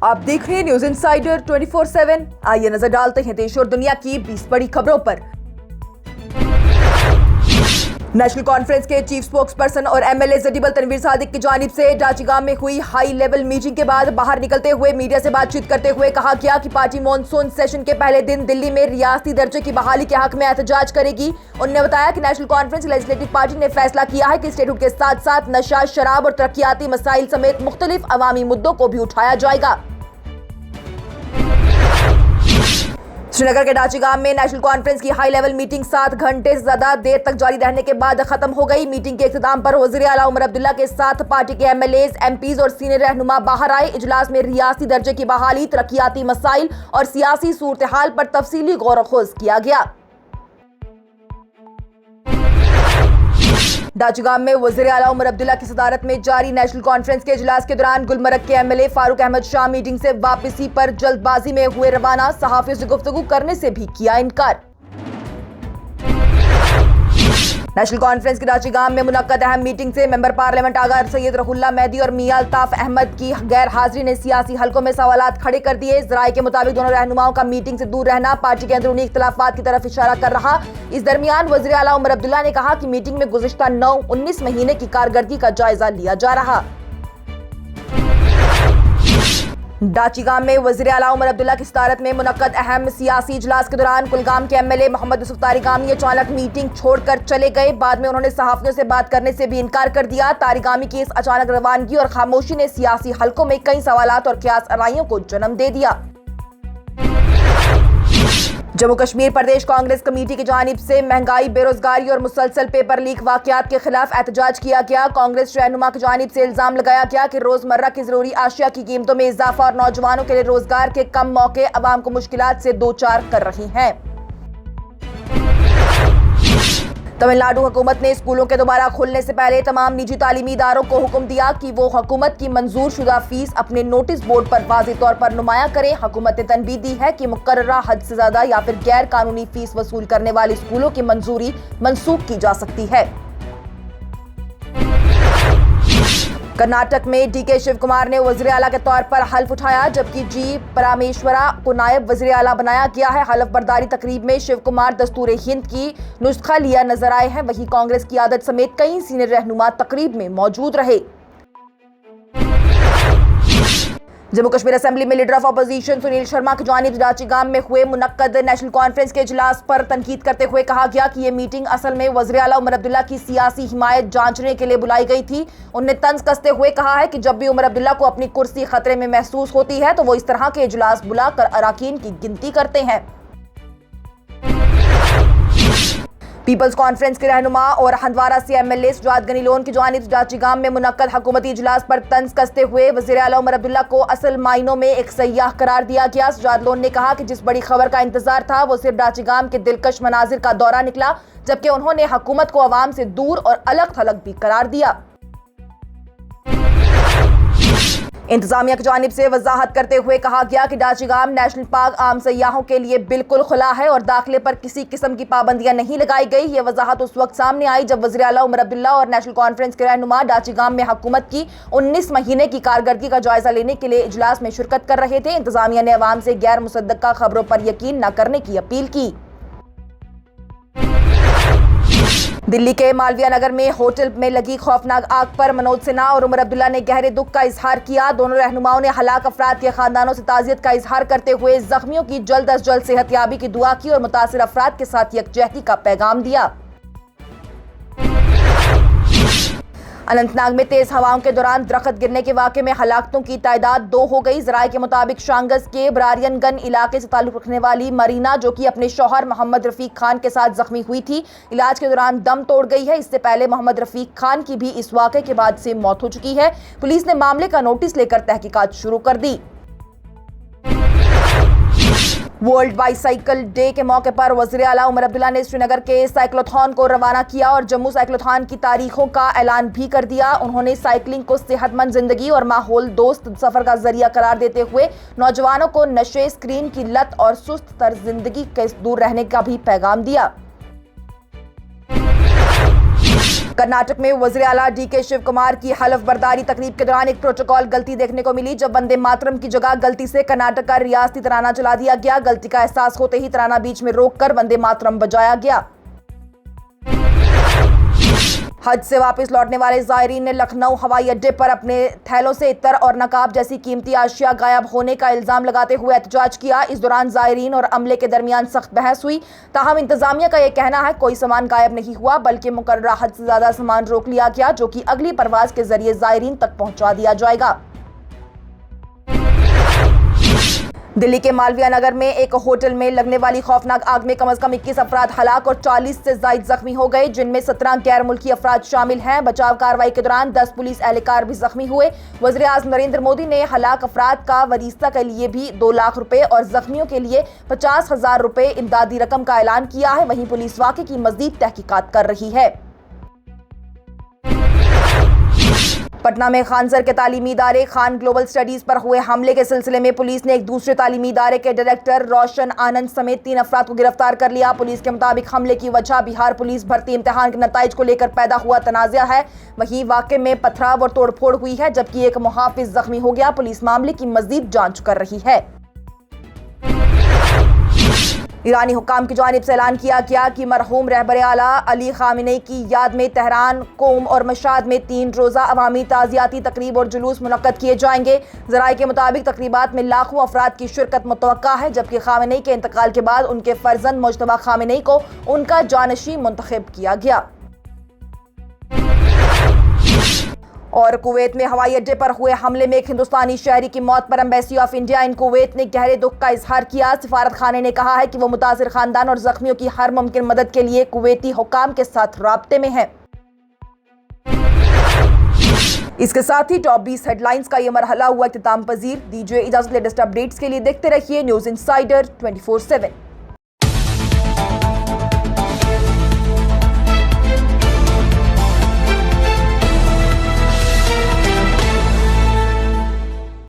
आप देख रहे हैं न्यूज इंसाइडर 24/7। आइए नजर डालते हैं देश और दुनिया की 20 बड़ी खबरों पर। नेशनल कॉन्फ्रेंस के चीफ स्पोक्सपर्सन और एमएलए जडीबल तनवीर सादिक की जानिब से डाचीगाम में हुई हाई लेवल मीटिंग के बाद बाहर निकलते हुए मीडिया से बातचीत करते हुए कहा गया कि पार्टी मॉनसून सेशन के पहले दिन दिल्ली में रियासती दर्जे की बहाली के हक में एहतजाज करेगी। उन्होंने बताया कि नेशनल कॉन्फ्रेंस लेजिस्लेटिव पार्टी ने फैसला किया है कि स्टेटहुड के साथ साथ नशा, शराब और तरक्याती मसाइल समेत मुख्तलिफ अवामी मुद्दों को भी उठाया जाएगा। श्रीनगर के डाचीगाम में नेशनल कॉन्फ्रेंस की हाई लेवल मीटिंग 7 घंटे से ज्यादा देर तक जारी रहने के बाद खत्म हो गई। मीटिंग के इख्तिताम पर वज़ीर आला उमर अब्दुल्ला के साथ पार्टी के एमएलएज, एमपीज और सीनियर रहनुमा बाहर आए। इजलास में रियासती दर्जे की बहाली, तरक्याती मसाइल और सियासी सूरत हाल पर तफसीली गौर खोज किया गया। डाचीगाम में वज़ीर आला उमर अब्दुल्ला की सदारत में जारी नेशनल कॉन्फ्रेंस के इजलास के दौरान गुलमर्ग के एमएलए फारूक अहमद शाह मीटिंग से वापसी पर जल्दबाजी में हुए रवाना, सहाफियों से गुफ्तगू करने से भी किया इनकार। नेशनल कॉन्फ्रेंस की डाचीगाम में मुनक्कद अहम मीटिंग से मेंबर पार्लियामेंट आगा सैयद रहूल्ला मेहदी और मियां अल्ताफ अहमद की गैर हाजिरी ने सियासी हलकों में सवालात खड़े कर दिए। जराये के मुताबिक दोनों रहनुमाओं का मीटिंग से दूर रहना पार्टी के अंदरूनी इख्तिलाफात की तरफ इशारा कर रहा। इस दरमियान वज़ीर आला उमर अब्दुल्ला ने कहा कि मीटिंग में गुज़िश्ता 9-19 महीने की कारकर्दगी का जायजा लिया जा रहा। डाचीगाम में वज़ीर आला उमर अब्दुल्ला की सदारत में मुनक्कद अहम सियासी इजलास के दौरान कुलगाम के एमएलए मोहम्मद यूसुफ तारिगामी अचानक मीटिंग छोड़कर चले गए। बाद में उन्होंने सहाफियों से बात करने से भी इनकार कर दिया। तारिगामी की इस अचानक रवानगी और खामोशी ने सियासी हलकों में कई सवालात और क़यास आराइयों को जन्म दे दिया। जम्मू कश्मीर प्रदेश कांग्रेस कमेटी की जानिब से महंगाई, बेरोजगारी और मुसलसल पेपर लीक वाकयात के खिलाफ एहतजाज किया गया। कांग्रेस रहनुमा की जानिब से इल्जाम लगाया गया कि रोजमर्रा की जरूरी आशिया की कीमतों में इजाफा और नौजवानों के लिए रोजगार के कम मौके अवाम को मुश्किलात से दो चार कर रही हैं। तमिलनाडु हुकूमत ने स्कूलों के दोबारा खुलने से पहले तमाम निजी तालीमी इदारों को हुक्म दिया कि वो हुकूमत की मंजूर शुदा फीस अपने नोटिस बोर्ड पर वाज़ेह तौर पर नुमाया करें। हुकूमत ने तनबीह दी है कि मुकर्ररा हद से ज्यादा या फिर गैर कानूनी फीस वसूल करने वाले स्कूलों की मंजूरी मनसूख की जा सकती है। कर्नाटक में डीके शिव कुमार ने वज़ीर आला के तौर पर हल्फ उठाया, जबकि जी परामेश्वरा को नायब वज़ीर आला बनाया गया है। हल्फ बर्दारी तकरीब में शिव कुमार दस्तूर हिंद की नुस्खा लिया नजर आए हैं। वहीं कांग्रेस की आदत समेत कई सीनियर रहनुमा तकरीब में मौजूद रहे। जम्मू कश्मीर असेंबली में leader of opposition Sunil Sharma की जानिब डाचीगाम में हुए मुनक्कद नेशनल कॉन्फ्रेंस के इजलास पर तनकीद करते हुए कहा गया कि ये मीटिंग असल में वज़ीर आला उमर अब्दुल्ला की सियासी हिमायत जांचने के लिए बुलाई गई थी। उन्होंने तंज कसते हुए कहा है कि जब भी उमर अब्दुल्ला को अपनी कुर्सी खतरे में महसूस होती है तो वो इस तरह के इजलास बुलाकर अराकीन की गिनती करते हैं। पीपल्स कॉन्फ्रेंस के रहनुमा और हंदवारा से एमएलए सुजात गनी लोन की जानिब डाचीगाम में मुनक्कद हुकूमती इजलास पर तंज कसते हुए वज़ीर आला उमर अब्दुल्ला को असल मायनों में एक सयाह करार दिया गया। सुजात लोन ने कहा कि जिस बड़ी खबर का इंतजार था वो सिर्फ डाचीगाम के दिलकश मनाजिर का दौरा निकला, जबकि उन्होंने हुकूमत को अवाम से दूर और अलग थलग भी करार दिया। इंतजामिया की जानिब से वजाहत करते हुए कहा गया कि डाचीगाम नेशनल पार्क आम सयाहों के लिए बिल्कुल खुला है और दाखिले पर किसी किस्म की पाबंदियां नहीं लगाई गई। ये वजाहत उस वक्त सामने आई जब वज़ीर आला उमर अब्दुल्ला और नेशनल कॉन्फ्रेंस के रहनुमा डाचीगाम में हुकूमत की 19 महीने की कारकर्दगी का जायजा लेने के लिए इजलास में शिरकत कर रहे थे। इंतजामिया ने अवाम से गैर मुसद्दका खबरों पर यकीन न करने की अपील की। दिल्ली के मालवीय नगर में होटल में लगी खौफनाक आग पर मनोज सिन्हा और उमर अब्दुल्ला ने गहरे दुख का इजहार किया। दोनों रहनुमाओं ने हलाक अफराद के खानदानों से ताज़ियत का इजहार करते हुए जख्मियों की जल्द अज जल्द सेहतयाबी की दुआ की और मुतासिर अफराद के साथ यकजहती का पैगाम दिया। अनंतनाग में तेज हवाओं के दौरान दरख्त गिरने के वाक़े में हलाकतों की तादाद 2 हो गई। जराये के मुताबिक शांगस के बरारियनगन इलाके से ताल्लुक़ रखने वाली मरीना, जो कि अपने शौहर मोहम्मद रफीक खान के साथ जख्मी हुई थी, इलाज के दौरान दम तोड़ गई है। इससे पहले मोहम्मद रफीक खान की भी इस वाक़े के बाद से मौत हो चुकी है। पुलिस ने मामले का नोटिस लेकर तहकीकात शुरू कर दी। वर्ल्ड बाईसाइकिल डे के मौके पर वज़ीर आला उमर अब्दुल्ला ने श्रीनगर के साइक्लोथॉन को रवाना किया और जम्मू साइक्लोथॉन की तारीखों का ऐलान भी कर दिया। उन्होंने साइकिलिंग को सेहतमंद जिंदगी और माहौल दोस्त सफर का जरिया करार देते हुए नौजवानों को नशे, स्क्रीन की लत और सुस्त तर्ज जिंदगी से दूर रहने का भी पैगाम दिया। कर्नाटक में वज़ीर आला डीके शिव कुमार की हलफ बर्दारी तकरीब के दौरान एक प्रोटोकॉल गलती देखने को मिली, जब वंदे मातरम की जगह गलती से कर्नाटक का रियासती तराना चला दिया गया। गलती का एहसास होते ही तराना बीच में रोककर वंदे मातरम बजाया गया। हज से वापस लौटने वाले ज़ायरीन ने लखनऊ हवाई अड्डे पर अपने थैलों से इत्तर और नकाब जैसी कीमती अशिया गायब होने का इल्जाम लगाते हुए एहतजाज किया। इस दौरान ज़ायरीन और अमले के दरमियान सख्त बहस हुई। ताहम इंतजामिया का यह कहना है कोई सामान गायब नहीं हुआ, बल्कि मुकर्ररा हद से ज्यादा सामान रोक लिया गया, जो कि अगली परवाज के जरिए ज़ायरीन तक पहुंचा दिया जाएगा। दिल्ली के मालवीय नगर में एक होटल में लगने वाली खौफनाक आग में कम से कम 21 अफराद हलाक और 40 से ज्यादा जख्मी हो गए, जिनमें 17 गैर मुल्की अफराद शामिल हैं। बचाव कार्रवाई के दौरान 10 पुलिस एहलकार भी जख्मी हुए। वज़ीर आज़म नरेंद्र मोदी ने हलाक अफराद का वरीसा के लिए भी 2 लाख रुपए और जख्मियों के लिए 50,000 रुपए इमदादी रकम का ऐलान किया है। वहीं पुलिस वाक़े की मज़ीद तहकीकात कर रही है। पटना में खानसर के तालीमी इदारे खान ग्लोबल स्टडीज पर हुए हमले के सिलसिले में पुलिस ने एक दूसरे तालीमी इदारे के डायरेक्टर रोशन आनंद समेत 3 अफराद को गिरफ्तार कर लिया। पुलिस के मुताबिक हमले की वजह बिहार पुलिस भर्ती इम्तिहान के नताइज को लेकर पैदा हुआ तनाज़ा है। वहीं वाक़े में पथराव और तोड़फोड़ हुई है, जबकि एक मुहाफिज जख्मी हो गया। पुलिस मामले की मजीद जांच कर रही है। ईरानी हुक्काम की जानिब से ऐलान किया गया कि मरहूम रहबर आला अली खामेनी की याद में तेहरान, कोम और मशाद में 3 रोज़ा अवामी ताज़ियाती तकरीब और जुलूस मुनक्कद किए जाएंगे। ज़राए के मुताबिक तकरीबात में लाखों अफराद की शिरकत मुतवक्का है, जबकि खामेनी के इंतकाल के बाद उनके फर्जंद मुज्तबा खामेनी को उनका जानशी मुंतखब किया गया। और कुवैत में हवाई अड्डे पर हुए हमले में एक हिंदुस्तानी शहरी की मौत पर embassy of India in Kuwait ने गहरे दुख का इजहार किया। सिफारत खाने ने कहा है कि वो मुतासिर खानदान और जख्मियों की हर मुमकिन मदद के लिए कुवैती हुक्काम के साथ राब्ते में है। इसके साथ ही टॉप 20 हेडलाइंस का ये मरहला हुआ इख्तिताम पजीर। दीजिए इजाजत। लेटेस्ट अपडेट्स के लिए देखते रहिए न्यूज़ इंसाइडर 24/7।